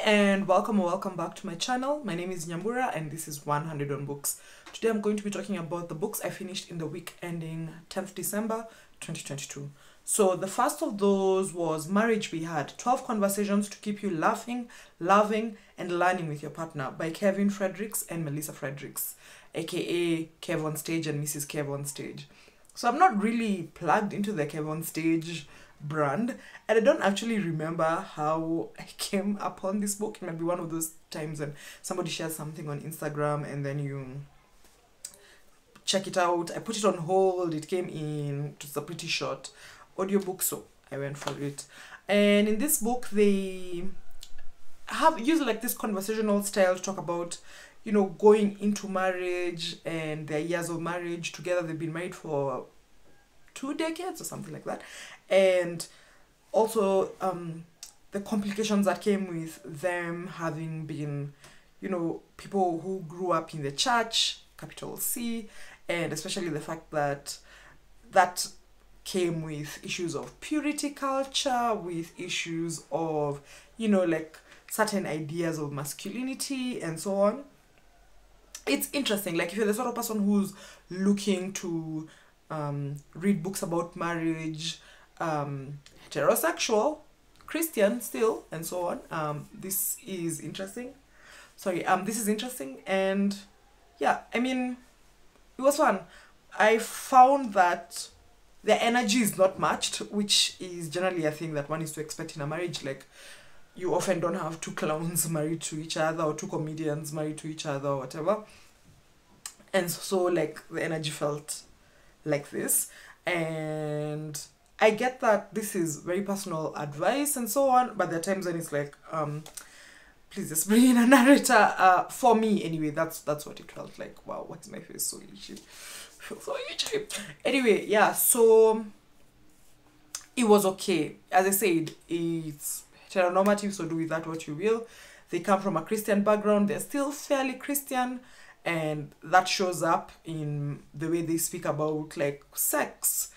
and welcome or welcome back to my channel. My name is Nyambura and this is 100 on Books. Today I'm going to be talking about the books I finished in the week ending 10th December 2022. So the first of those was Marriage We Had, 12 Conversations to Keep You Laughing, Loving and Learning with Your Partner by Kevin Fredericks and Melissa Fredericks, aka Kev on Stage and Mrs. Kev on Stage. So I'm not really plugged into the Kev on Stage brand, and I don't actually remember how I came upon this book. It might be one of those times when somebody shares something on Instagram and then you check it out. I put it on hold, it came in, it was a pretty short audiobook, so I went for it. And in this book they have used like this conversational style to talk about, you know, going into marriage and their years of marriage together. They've been married for 2 decades or something like that, and also the complications that came with them having been, you know, people who grew up in the church, capital C, and especially the fact that that came with issues of purity culture, with issues of, you know, like certain ideas of masculinity and so on. It's interesting, like if you're the sort of person who's looking to read books about marriage, heterosexual, Christian still, and so on. This is interesting. This is interesting, and yeah, I mean, it was fun. I found that the energy is not matched, which is generally a thing that one is to expect in a marriage. Like, you often don't have two clowns married to each other or two comedians married to each other or whatever. And so like the energy felt like this, and I get that this is very personal advice and so on, but there are times when it's like, please just bring in a narrator. For me anyway, that's what it felt like. Wow, what's my face so itchy? So itchy. Anyway, yeah, so it was okay. As I said, it's heteronormative, so do with that what you will. They come from a Christian background, they're still fairly Christian, and that shows up in the way they speak about like sex,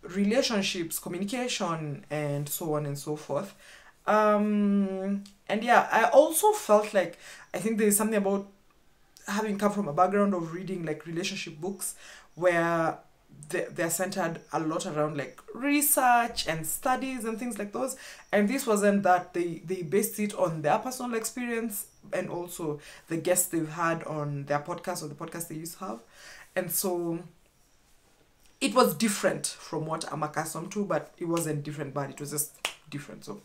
relationships, communication, and so on and so forth. And yeah, I also felt like, I think there is something about having come from a background of reading like relationship books where they're centered a lot around like research and studies and things like those, and this wasn't that. They based it on their personal experience and also the guests they've had on their podcast or the podcast they used to have, and so it was different from what I'm accustomed to, but it wasn't different bad, it was just different. So,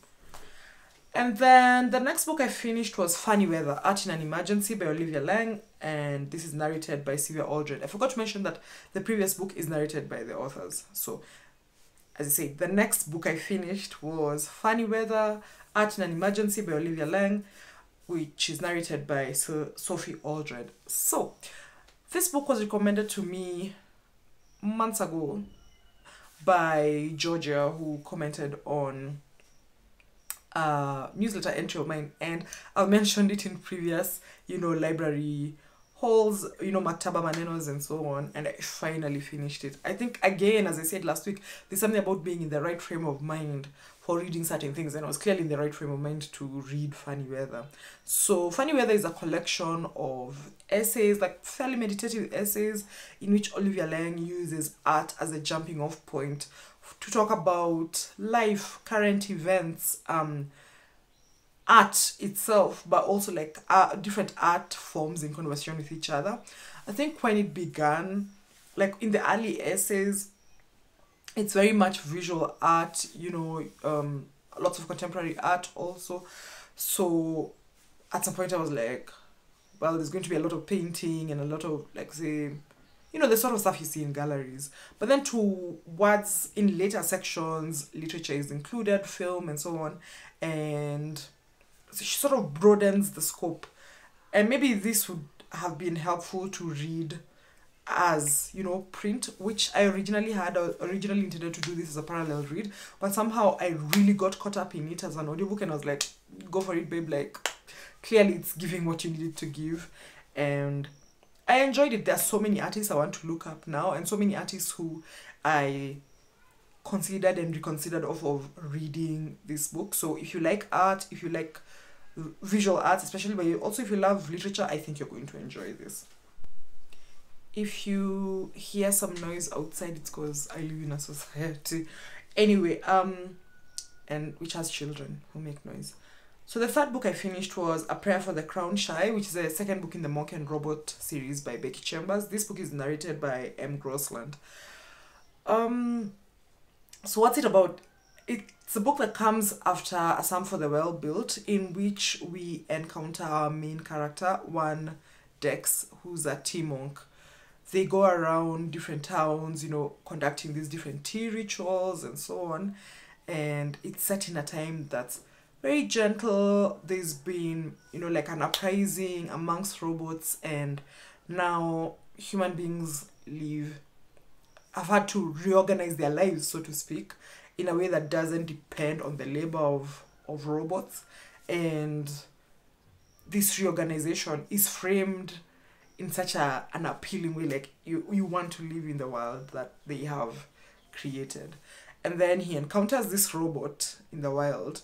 and then the next book I finished was Funny Weather, Art in an Emergency by Olivia Laing, and this is narrated by Sylvia Aldred. I forgot to mention that the previous book is narrated by the authors. So, as I say, the next book I finished was Funny Weather, Art in an Emergency by Olivia Laing, which is narrated by Sophie Aldred. So, this book was recommended to me months ago by Georgia, who commented on newsletter entry of mine, and I've mentioned it in previous, you know, library hauls, you know, maktaba manenos and so on, and I finally finished it. I think, again, as I said last week, there's something about being in the right frame of mind for reading certain things, and I was clearly in the right frame of mind to read Funny Weather. So Funny Weather is a collection of essays, like fairly meditative essays, in which Olivia Laing uses art as a jumping off point to talk about life, current events, art itself, but also like different art forms in conversation with each other. I think when it began, like in the early essays, it's very much visual art, you know, lots of contemporary art also. So at some point I was like, well, there's going to be a lot of painting and a lot of, like, say, you know, the sort of stuff you see in galleries. But then towards, in later sections, literature is included, film and so on, and so she sort of broadens the scope. And maybe this would have been helpful to read as, you know, print, which I originally intended to do this as a parallel read, but somehow I really got caught up in it as an audiobook, and I was like, go for it, babe, like, clearly it's giving what you needed to give, and I enjoyed it. There are so many artists I want to look up now, and so many artists who I considered and reconsidered of reading this book. So if you like art, if you like visual arts, especially, but also if you love literature, I think you're going to enjoy this. If you hear some noise outside, it's because I live in a society. Anyway, and which has children who make noise. So the third book I finished was A Prayer for the Crown Shy, which is the second book in the Mock and Robot series by Becky Chambers. This book is narrated by M. Grossland. So what's it about? It's a book that comes after A Psalm for the Well-Built, in which we encounter our main character, one Dex, who's a tea monk. They go around different towns, you know, conducting these different tea rituals and so on. And it's set in a time that's very gentle. There's been, you know, like an uprising amongst robots, and now human beings have had to reorganize their lives, so to speak, in a way that doesn't depend on the labor of robots. And this reorganization is framed in such an appealing way, like you want to live in the world that they have created. And then he encounters this robot in the wild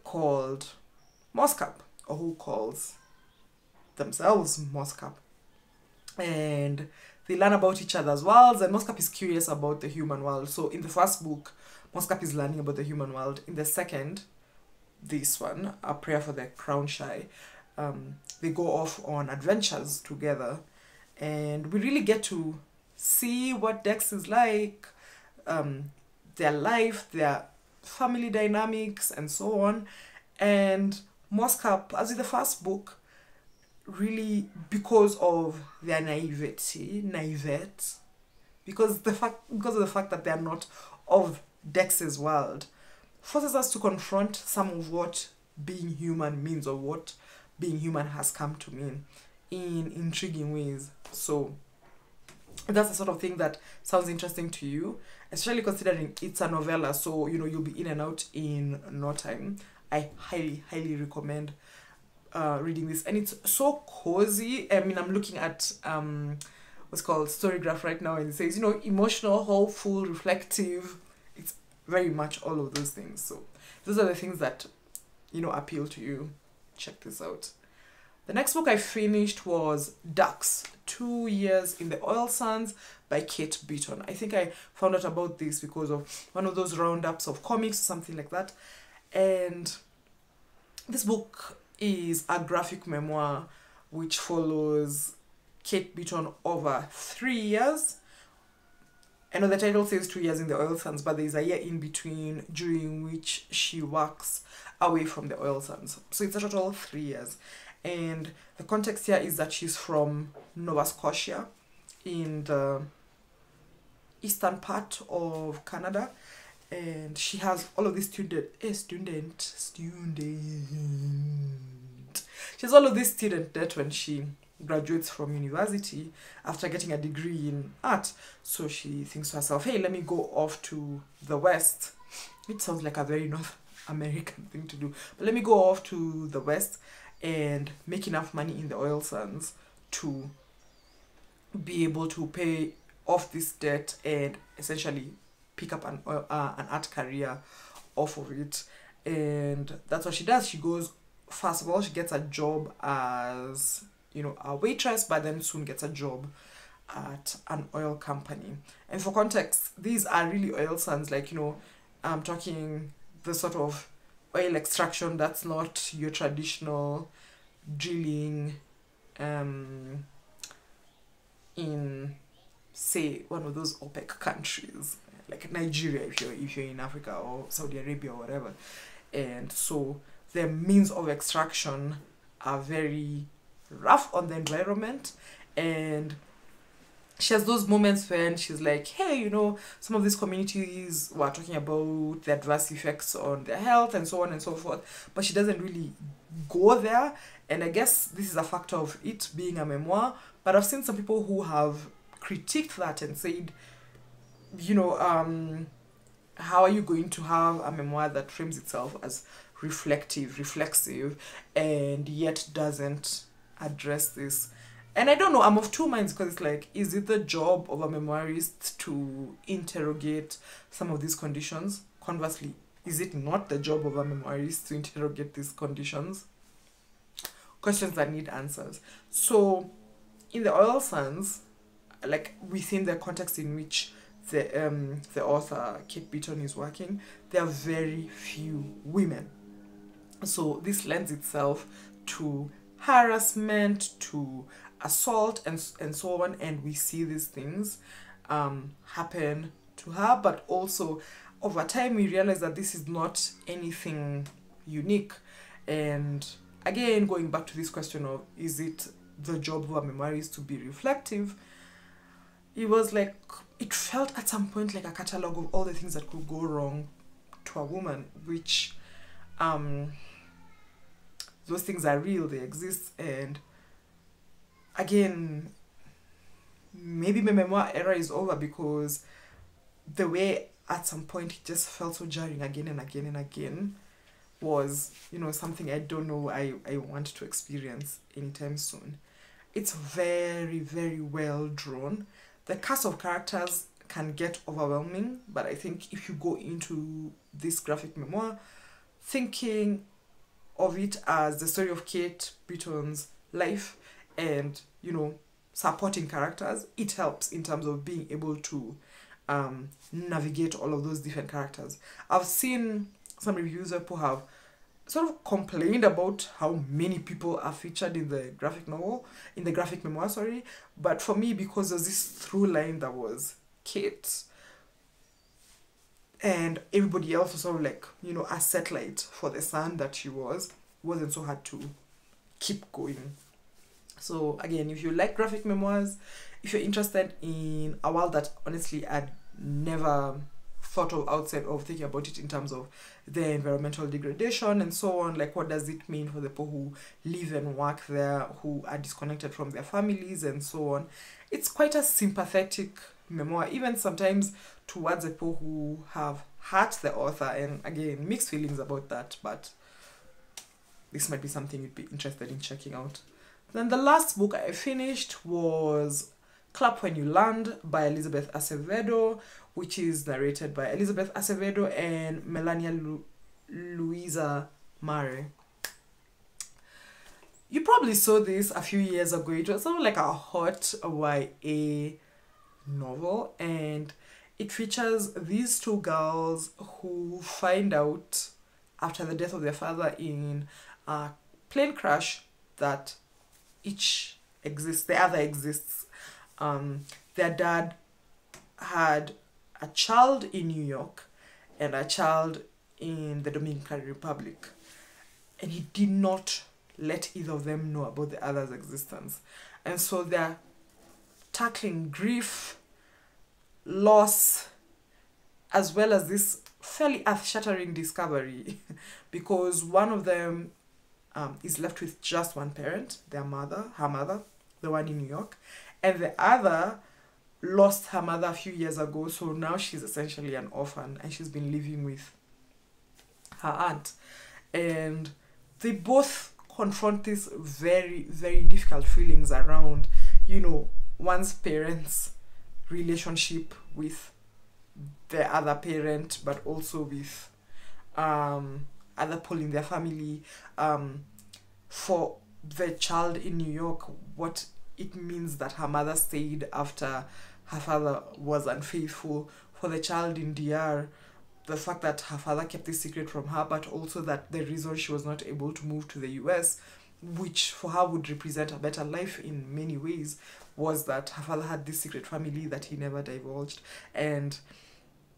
called Moscap, or who calls themselves Moscap. And they learn about each other's worlds, and Moscap is curious about the human world. So in the first book, Moscap is learning about the human world. In the second, this one, A Prayer for the Crown Shy, they go off on adventures together, and we really get to see what Dex is like, their life, their family dynamics, and so on. And Moscap, as in the first book, really, because of their naivete, because of the fact that they are not of Dex's world, forces us to confront some of what being human means, or what being human has come to mean, in intriguing ways. So that's the sort of thing that sounds interesting to you, especially considering it's a novella, so you know you'll be in and out in no time. I highly recommend reading this, and it's so cozy. I mean, I'm looking at what's called Storygraph right now, and it says, you know, emotional, hopeful, reflective. It's very much all of those things. So those are the things that, you know, appeal to you. Check this out. The next book I finished was Ducks, 2 Years in the Oil Sands by Kate Beaton. I think I found out about this because of one of those roundups of comics or something like that. And this book is a graphic memoir which follows Kate Beaton over 3 years. I know the title says 2 years in the oil sands, but there's a year in between during which she works away from the oil sands. So it's a total 3 years. And the context here is that she's from Nova Scotia in the eastern part of Canada. And she has all of these student. She has all of this student debt when she graduates from university after getting a degree in art. So she thinks to herself, hey, let me go off to the West. It sounds like a very North American thing to do. But let me go off to the West and make enough money in the oil sands to be able to pay off this debt and essentially pick up an art career off of it. And that's what she does. She goes, first of all, she gets a job as, you know, a waitress, but then soon gets a job at an oil company. And for context, these are really oil sands, like, you know, I'm talking the sort of oil extraction that's not your traditional drilling in, say, one of those OPEC countries, like Nigeria if you're in Africa, or Saudi Arabia or whatever. And so the means of extraction are very rough on the environment, and she has those moments when she's like, hey, you know, some of these communities were talking about the adverse effects on their health and so on and so forth, but she doesn't really go there. And I guess this is a factor of it being a memoir, but I've seen some people who have critiqued that and said, you know, how are you going to have a memoir that frames itself as reflexive, and yet doesn't address this? And I don't know, I'm of two minds, because it's like, is it the job of a memoirist to interrogate some of these conditions? Conversely, is it not the job of a memoirist to interrogate these conditions? Questions that need answers. So in the oil sands, like within the context in which the author Kate Beaton is working, there are very few women. So this lends itself to harassment, to assault, and so on. And we see these things happen to her, but also over time we realize that this is not anything unique. And again, going back to this question of, is it the job of a memoirist to be reflective? It was like, it felt at some point like a catalogue of all the things that could go wrong to a woman, which those things are real, they exist. And again, maybe my memoir era is over, because the way at some point it just felt so jarring again and again and again was, you know, something I don't know I want to experience anytime soon. It's very, very well drawn. The cast of characters can get overwhelming, but I think if you go into this graphic memoir thinking of it as the story of Kate Beaton's life and, you know, supporting characters, it helps in terms of being able to navigate all of those different characters. I've seen some reviews where people have sort of complained about how many people are featured in the graphic memoir, but for me, because there's this through line that was Kate, and everybody else was sort of like, you know, a satellite for the sun that she was, it wasn't so hard to keep going. So again, if you like graphic memoirs, if you're interested in a world that honestly I'd never thought of outside of thinking about it in terms of the environmental degradation and so on, like what does it mean for the people who live and work there, who are disconnected from their families and so on, it's quite a sympathetic memoir, even sometimes towards the people who have hurt the author. And again, mixed feelings about that, but this might be something you'd be interested in checking out. Then the last book I finished was Clap When You Land by Elizabeth Acevedo, which is narrated by Elizabeth Acevedo and Melania Louisa Murray. You probably saw this a few years ago. It was sort of like a hot YA novel, and it features these two girls who find out after the death of their father in a plane crash that each exists, the other exists. Their dad had a child in New York and a child in the Dominican Republic, and he did not let either of them know about the other's existence. And so they're tackling grief, loss, as well as this fairly earth-shattering discovery because one of them is left with just one parent, her mother, the one in New York, and the other lost her mother a few years ago, so now she's essentially an orphan and she's been living with her aunt. And they both confront these very, very difficult feelings around, you know, one's parents' relationship with the other parent, but also with other people in their family. For the child in New York, what it means that her mother stayed after her father was unfaithful. For the child in DR, the fact that her father kept this secret from her, but also that the reason she was not able to move to the US, which for her would represent a better life in many ways, was that her father had this secret family that he never divulged, and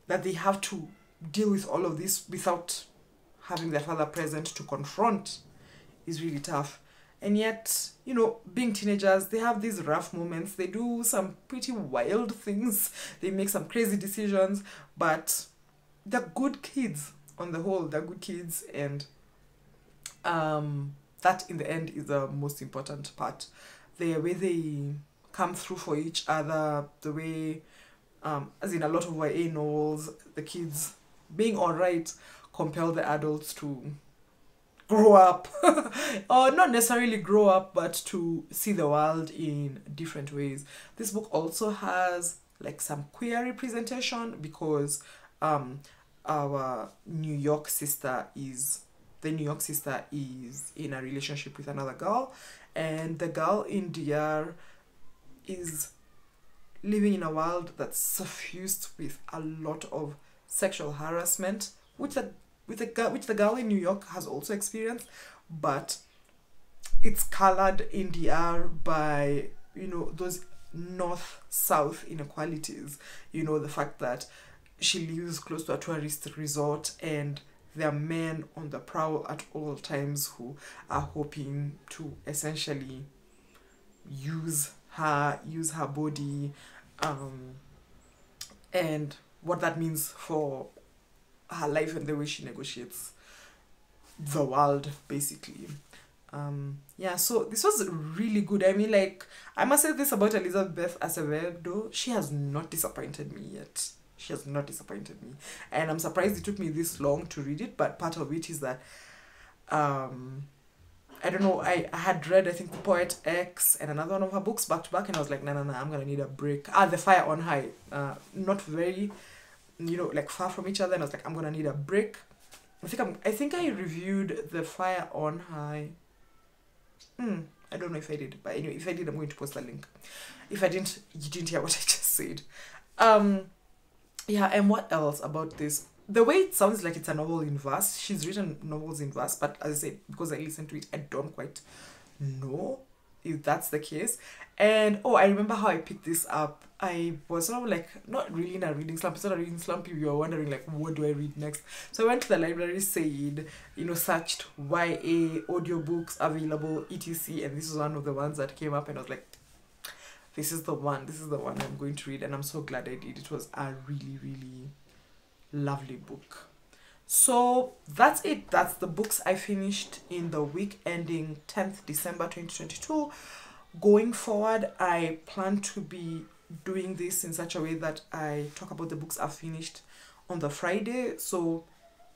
that they have to deal with all of this without having their father present to confront is really tough. And yet, you know, being teenagers, they have these rough moments. They do some pretty wild things. They make some crazy decisions, but they're good kids on the whole. They're good kids, and that in the end is the most important part. The way they come through for each other, the way, as in a lot of YA novels, the kids being alright compel the adults to grow up or not necessarily grow up, but to see the world in different ways. This book also has like some queer representation because our New York sister is in a relationship with another girl, and the girl in DR is living in a world that's suffused with a lot of sexual harassment, which the girl in New York has also experienced, but it's colored in DR by, you know, those north-south inequalities. You know, the fact that she lives close to a tourist resort and there are men on the prowl at all times who are hoping to essentially use her body, and what that means for her life and the way she negotiates the world, basically. Yeah, so this was really good. I mean, like, I must say this about Elizabeth Acevedo: she has not disappointed me yet. She has not disappointed me, and I'm surprised it took me this long to read it. But part of it is that I don't know, I had read, I think, The Poet X and another one of her books back to back, and I was like, no, I'm gonna need a break. The Fire on High, not very, you know, like, far from each other, and I was like, I'm gonna need a break. I think I reviewed The Fire on High. I don't know if I did, but anyway, if I did, I'm going to post a link. If I didn't, you didn't hear what I just said. Yeah, and what else about this? The way it sounds like it's a novel in verse. She's written novels in verse, but as I said, because I listened to it, I don't quite know if that's the case. And I remember how I picked this up. I was sort of like, not really in a reading slump, sort of reading slump if you were wondering, like, what do I read next? So I went to the library, said, you know, searched YA audiobooks available, etc. And this was one of the ones that came up, and I was like, this is the one I'm going to read, and I'm so glad I did. It was a really, really lovely book. So that's it. That's the books I finished in the week ending 10th December 2022. Going forward, I plan to be doing this in such a way that I talk about the books I've finished on the Friday. So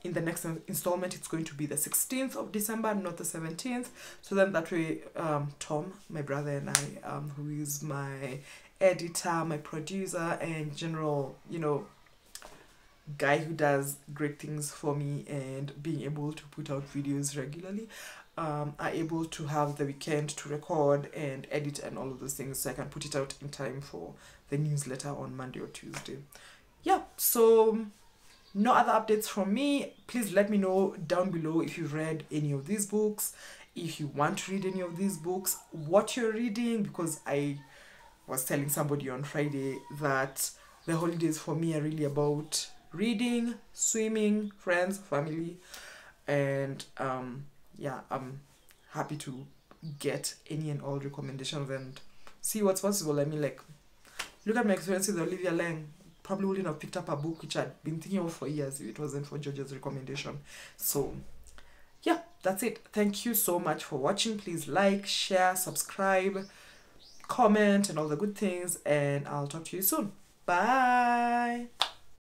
in the next installment, it's going to be the 16th of December, not the 17th. So then that way, Tom, my brother, and I, who is my editor, my producer, and general, you know, guy who does great things for me and being able to put out videos regularly, are able to have the weekend to record and edit and all of those things, so I can put it out in time for the newsletter on Monday or Tuesday. Yeah, so no other updates from me. Please let me know down below if you've read any of these books, if you want to read any of these books, what you're reading, because I was telling somebody on Friday that the holidays for me are really about reading, swimming, friends, family, and yeah, I'm happy to get any and all recommendations and see what's possible. I mean, like, look at my experience with Olivia Laing. Probably wouldn't have picked up a book which I'd been thinking of for years if it wasn't for George's recommendation. So yeah, that's it. Thank you so much for watching. Please like, share, subscribe, comment, and all the good things, and I'll talk to you soon. Bye.